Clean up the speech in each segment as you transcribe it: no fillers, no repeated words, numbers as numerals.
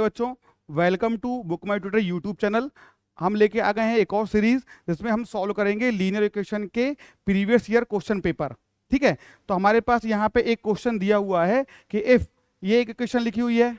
बच्चों, welcome to Book My Tutor YouTube channel. हम लेके आ गए हैं एक और सीरीज जिसमें हम सॉल्व करेंगे लीनियर इक्वेशन के प्रीवियस ईयर क्वेश्चन पेपर। ठीक है, तो हमारे पास यहाँ पे एक क्वेश्चन दिया हुआ है कि इफ ये एक इक्वेशन लिखी हुई है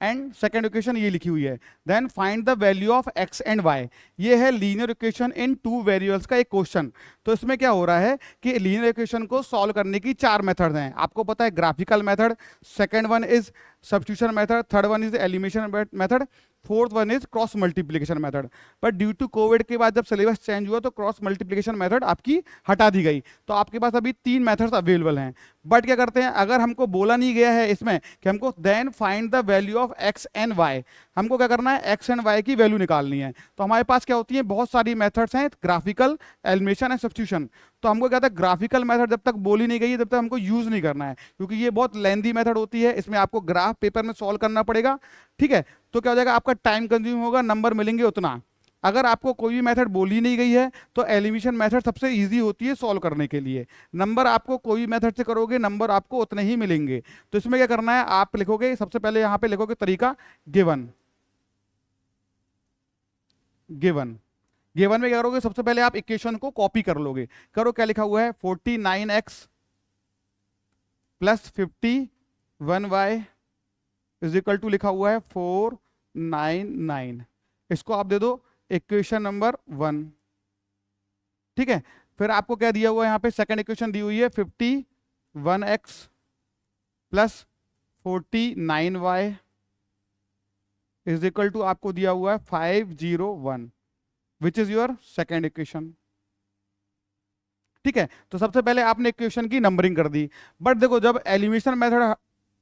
एंड सेकेंड इक्वेशन ये लिखी हुई है, then find the value of x and y. ये है linear equation in two variables का एक क्वेश्चन। तो इसमें क्या हो रहा है कि लीनियर इक्वेशन को सॉल्व करने की चार मेथड हैं। आपको पता है, graphical method, second one is substitution method, third one is elimination method, fourth one is cross multiplication method. But due to Covid के बाद जब सिलेबस चेंज हुआ तो क्रॉस मल्टीप्लिकेशन मेथड आपकी हटा दी गई। तो आपके पास अभी तीन मेथड्स अवेलेबल हैं। बट क्या करते हैं, अगर हमको बोला नहीं गया है इसमें कि हमको then find the value of x and y, हमको क्या करना है, एक्स एंड वाई की वैल्यू निकालनी है। तो हमारे पास क्या होती है, बहुत सारी मेथड्स हैं, ग्राफिकल, एलिमिनेशन एंड सब्स्टिट्यूशन। तो हमको क्या था, ग्राफिकल मेथड जब तक बोली नहीं गई है तब तक हमको यूज नहीं करना है, क्योंकि ये बहुत लेंदी मेथड होती है। इसमें आपको ग्राफ पेपर में सॉल्व करना पड़ेगा। ठीक है, तो क्या हो जाएगा, आपका टाइम कंज्यूम होगा, नंबर मिलेंगे उतना। अगर आपको कोई भी मेथड बोली नहीं गई है तो एलिमिनेशन मेथड सबसे इजी होती है सॉल्व करने के लिए। नंबर आपको कोई भी मेथड से करोगे, नंबर आपको उतने ही मिलेंगे। तो इसमें क्या करना है, आप लिखोगे, सबसे पहले यहां पे लिखोगे तरीका गिवन। गिवन गिवन में क्या करोगे, सबसे पहले आप इक्वेशन को कॉपी कर लोगे। करो, क्या लिखा हुआ है, 49x plus 51y is equal to लिखा हुआ है 499। इसको आप दे दो इक्वेशन नंबर 1। ठीक है, फिर आपको क्या दिया हुआ है, यहाँ पे सेकंड इक्वेशन दी हुई है 51x plus 49y is equal to आपको दिया हुआ है 501, which is your second equation. ठीक है, तो सबसे पहले आपने इक्वेशन की नंबरिंग कर दी। बट देखो, जब एलिमिनेशन मेथड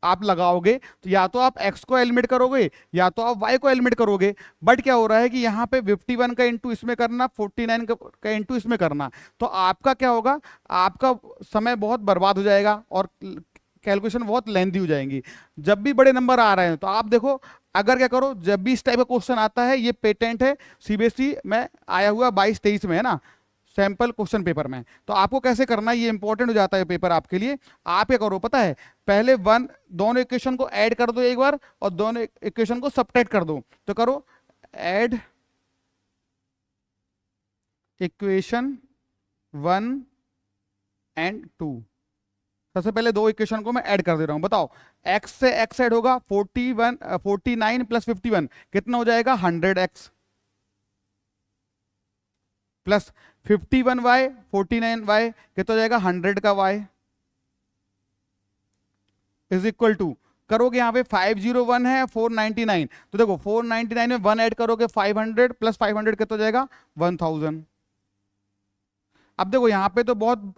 आप लगाओगे तो या तो आप x को एलिमिनेट करोगे या तो आप y को एलिमिनेट करोगे। बट क्या हो रहा है कि यहाँ पे 51 का इंटू इसमें करना, 49 का इंटू इसमें करना, तो आपका क्या होगा, आपका समय बहुत बर्बाद हो जाएगा और कैलकुलेशन बहुत लेंथी हो जाएंगी। जब भी बड़े नंबर आ रहे हैं तो आप देखो, अगर क्या करो, जब भी इस टाइप का क्वेश्चन आता है, ये पेटेंट है सीबीएसई में आया हुआ 22-23 में, है ना, सैंपल क्वेश्चन पेपर में। तो आपको कैसे करना है, ये इंपॉर्टेंट हो जाता है पेपर आपके लिए। आप क्या करो पता है, पहले दोनों इक्वेशन को ऐड कर दो एक बार और दोनों इक्वेशन को सबट्रैक्ट कर दो। तो करो ऐड इक्वेशन 1 एंड 2। सबसे पहले दो इक्वेशन को मैं ऐड कर दे रहा हूं। बताओ, x से x ऐड होगा, 49 प्लस 51 कितना हो जाएगा, 100x प्लस 51y 49y कितना हो जाएगा, 100 का y इज इक्वल टू, करोगे यहाँ पे 501 है 499, तो देखो 499 में 1 ऐड करोगे 500 प्लस 500 कितना हो जाएगा, 1000। अब देखो यहाँ पे तो बहुत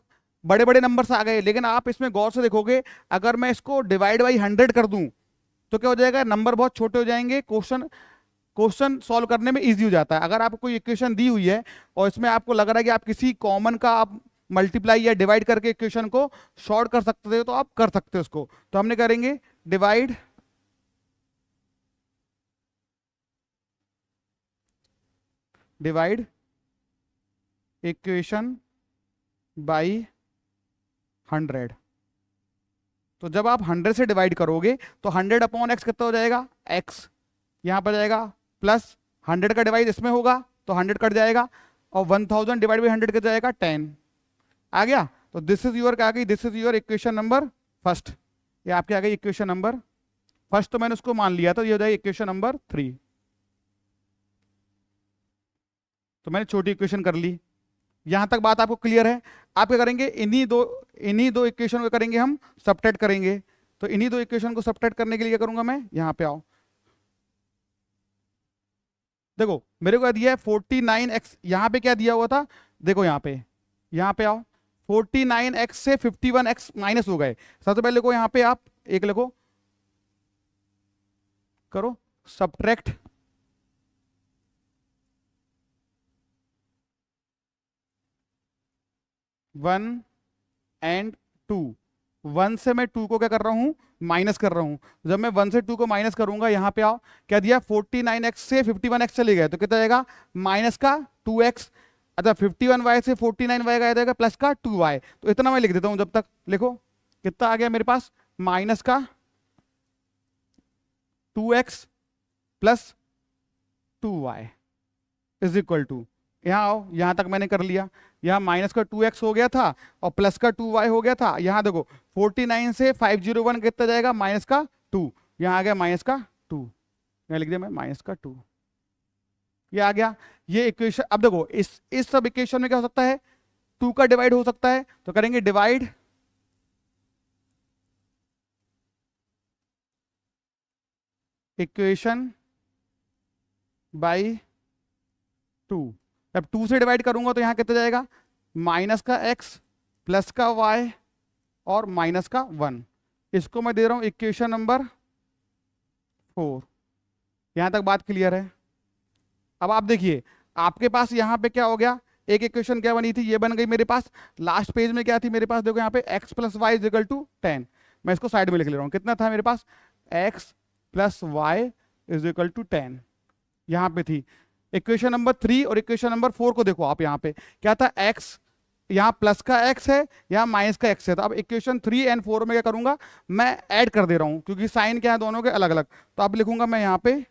बड़े बड़े नंबर्स आ गए, लेकिन आप इसमें गौर से देखोगे, अगर मैं इसको डिवाइड बाई 100 कर दूं तो क्या हो जाएगा, नंबर बहुत छोटे हो जाएंगे, क्वेश्चन सॉल्व करने में इजी हो जाता है। अगर आपको कोई इक्वेशन दी हुई है और इसमें आपको लग रहा है कि आप किसी कॉमन का आप मल्टीप्लाई या डिवाइड करके इक्वेशन को शॉर्ट कर सकते हो तो आप कर सकते हो उसको। तो हमने करेंगे डिवाइड इक्वेशन बाई 100। तो जब आप 100 से डिवाइड करोगे तो 100 अपॉन एक्स कितना हो जाएगा, x यहां पर जाएगा, प्लस 100 का डिवाइड इसमें होगा तो 100 कट जाएगा, और 1000 डिवाइड बाई 100 कितना जाएगा, 10 आ गया। तो दिस इज योर क्या आ गई, this is your equation number first. ये आपके आ गई इक्वेशन नंबर फर्स्ट, तो मैंने उसको मान लिया था, ये हो जाएगी इक्वेशन नंबर 3। तो मैंने छोटी इक्वेशन कर ली। यहां तक बात आपको क्लियर है। आप क्या करेंगे, इन्हीं दो इक्वेशन को करेंगे हम सबट्रैक्ट करेंगे। तो इन्हीं दो इक्वेशन को सबट्रैक्ट करने के लिए क्या करूंगा मैं, यहां पे आओ, देखो मेरे को दिया है 49x, यहां पे क्या दिया हुआ था, देखो यहां पे आओ, 49x से 51x माइनस हो गए। सबसे पहले को यहां पे आप एक लिखो, करो सबट्रैक्ट 1 एंड 2। 1 से मैं 2 को क्या कर रहा हूं, माइनस कर रहा हूं। जब मैं 1 से 2 को माइनस करूंगा, यहां पे आओ, क्या दिया, 49x से 51x चले गए तो कितना जाएगा, माइनस का 2x। अच्छा, 51y से 49y का आ जाएगा प्लस का 2y। तो इतना मैं लिख देता हूं, जब तक लिखो कितना आ गया मेरे पास, माइनस का 2x plus 2y is equal to, यहाँ आओ, यहाँ तक मैंने कर लिया, यहाँ माइनस का 2x हो गया था और प्लस का 2y हो गया था। यहाँ देखो 49 से 501 कितना जाएगा, माइनस का 2, यहाँ आ गया माइनस का 2, यहाँ लिख दिया मैं माइनस का 2, ये आ गया। ये इक्वेशन, अब देखो इस सब इक्वेशन में क्या हो सकता है, 2 का डिवाइड हो सकता है, तो करेंगे डिवाइड इक्वेशन बाई 2। जब 2 से डिवाइड करूंगा तो यहां कितना जाएगा, माइनस का x प्लस का y और माइनस का 1। इसको मैं दे रहा हूं इक्वेशन नंबर 4। यहां तक बात क्लियर है। अब आप देखिए आपके पास यहां पे क्या हो गया, एक इक्वेशन क्या बनी थी, ये बन गई मेरे पास। लास्ट पेज में क्या थी मेरे पास, देखो यहाँ पे x plus y is equal to 10। मैं इसको साइड में लिख ले रहा हूँ, कितना था मेरे पास, x plus y is equal to 10, यहाँ पे थी। इक्वेशन नंबर 3 और इक्वेशन नंबर 4 को देखो आप, यहाँ पे क्या था, x, यहाँ प्लस का x है, यहाँ माइनस का x है। तो अब इक्वेशन 3 एंड 4 में क्या करूंगा, मैं ऐड कर दे रहा हूँ, क्योंकि साइन क्या है दोनों के अलग अलग। तो अब लिखूंगा मैं यहाँ पे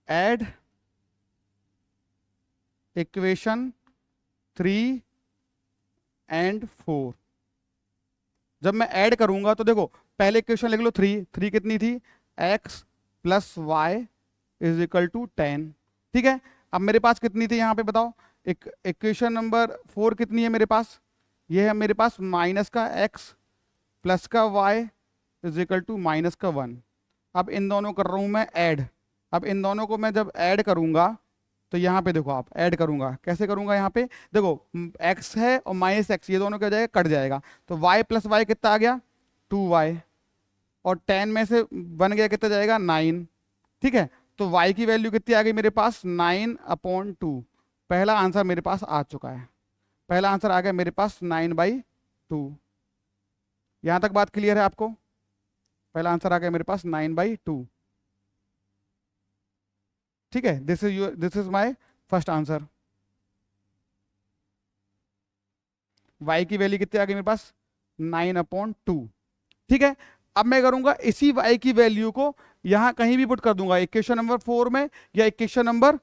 ऐड इक्वेशन 3 एंड 4। जब मैं ऐड करूंगा तो देखो पहले इक्वेशन लिख लो 3 कितनी थी, x plus y is equal to 10, ठीक है। अब मेरे पास कितनी थी यहाँ पे बताओ, इक्वेशन नंबर 4 कितनी है मेरे पास, ये है मेरे पास माइनस का x प्लस का y is equal to minus का 1। अब इन दोनों कर रहा हूँ मैं ऐड। अब इन दोनों को मैं जब ऐड करूंगा तो यहाँ पे देखो आप, ऐड करूंगा कैसे करूंगा, यहाँ पे देखो x है और माइनस x, ये दोनों क्या हो जाएगा, कट जाएगा। तो y प्लस वाई कितना आ गया, 2y, और 10 में से बन गया कितना जाएगा, 9, ठीक है। तो y की वैल्यू कितनी आ गई मेरे पास, 9/2। पहला आंसर मेरे पास आ चुका है, पहला आंसर आ गया मेरे पास 9/2। यहां तक बात क्लियर है आपको, पहला आंसर आ गया मेरे पास 9/2, ठीक है। This is my first answer. y की वैल्यू कितनी आ गई मेरे पास, 9/2, ठीक है। अब मैं करूंगा इसी y की वैल्यू को यहां कहीं भी पुट कर दूंगा, इक्वेशन नंबर 4 में या इक्वेशन नंबर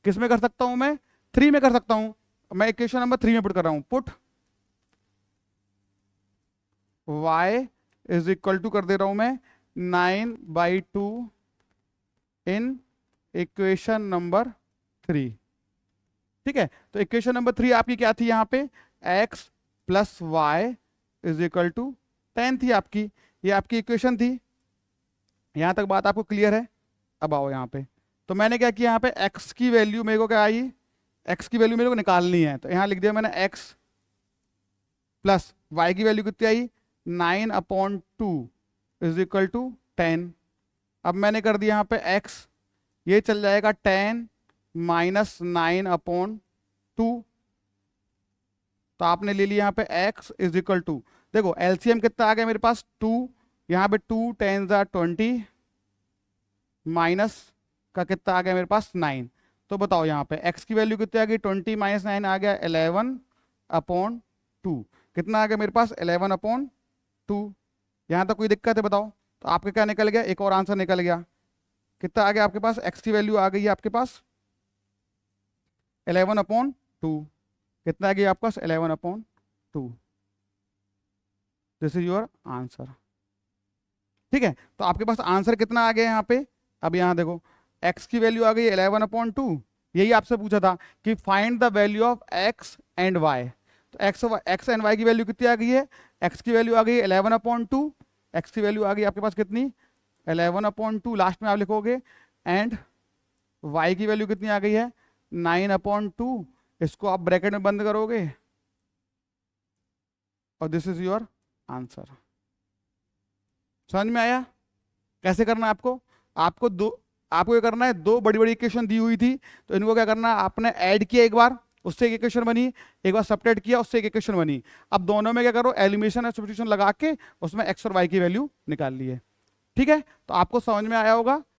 किस में कर सकता हूं मैं, 3 में कर सकता हूं। मैं इक्वेशन नंबर 3 में पुट कर रहा हूं, put y is equal to कर दे रहा हूं मैं 9/2 इन इक्वेशन नंबर 3, ठीक है। तो इक्वेशन नंबर 3 आपकी क्या थी, यहाँ पे x plus y is equal to 10 थी आपकी, ये आपकी इक्वेशन थी। यहां तक बात आपको क्लियर है। अब आओ यहाँ पे, तो मैंने क्या किया, यहाँ पे x की वैल्यू मेरे को क्या आई, x की वैल्यू मेरे को निकालनी है, तो यहाँ लिख दिया मैंने x प्लस y की वैल्यू कितनी आई, 9/2 इज इक्वल टू 10। अब मैंने कर दिया यहाँ पे x, ये चल जाएगा 10 माइनस 9/2, तो आपने ले लिया यहाँ पे x इज इक्वल टू, देखो एलसीएम कितना आ गया मेरे पास 2, यहाँ पे 2 10 20 माइनस का कितना आ गया मेरे पास 9। तो बताओ यहाँ पे x की वैल्यू कितनी आ गई, 20 माइनस 9 आ गया 11/2, कितना आ गया मेरे पास 11/2। यहाँ तक कोई दिक्कत है बताओ, तो आपके क्या निकल गया, एक और आंसर निकल गया, कितना आ गया आपके पास, x की वैल्यू आ गई है आपके पास 11/2, कितना आ गया आपके पास 11/2। दिस इज योर आंसर, ठीक है। तो आपके पास आंसर कितना आ गया यहाँ पे, अब यहाँ देखो x की वैल्यू आ गई 11/2, यही आपसे पूछा था कि find the value of x and y। तो x एंड y की वैल्यू कितनी आ गई है, x की वैल्यू आ गई 11/2, x की वैल्यू आ गई आपके पास कितनी 11/2, लास्ट में आप लिखोगे, एंड y की वैल्यू कितनी आ गई है 9/2, इसको आप ब्रैकेट में बंद करोगे और दिस इज योर आंसर। समझ में आया कैसे करना है आपको, आपको ये करना है, दो बड़ी बड़ी इक्वेशन दी हुई थी, तो इनको क्या करना है, आपने ऐड किया एक बार, उससे एक इक्वेशन बनी, एक बार सबट्रैक्ट किया, उससे एक इक्वेशन बनी। अब दोनों में क्या करो, एलिमिनेशन और सब्स्टिट्यूशन लगा के उसमें x और y की वैल्यू निकाल ली है, ठीक है। तो आपको समझ में आया होगा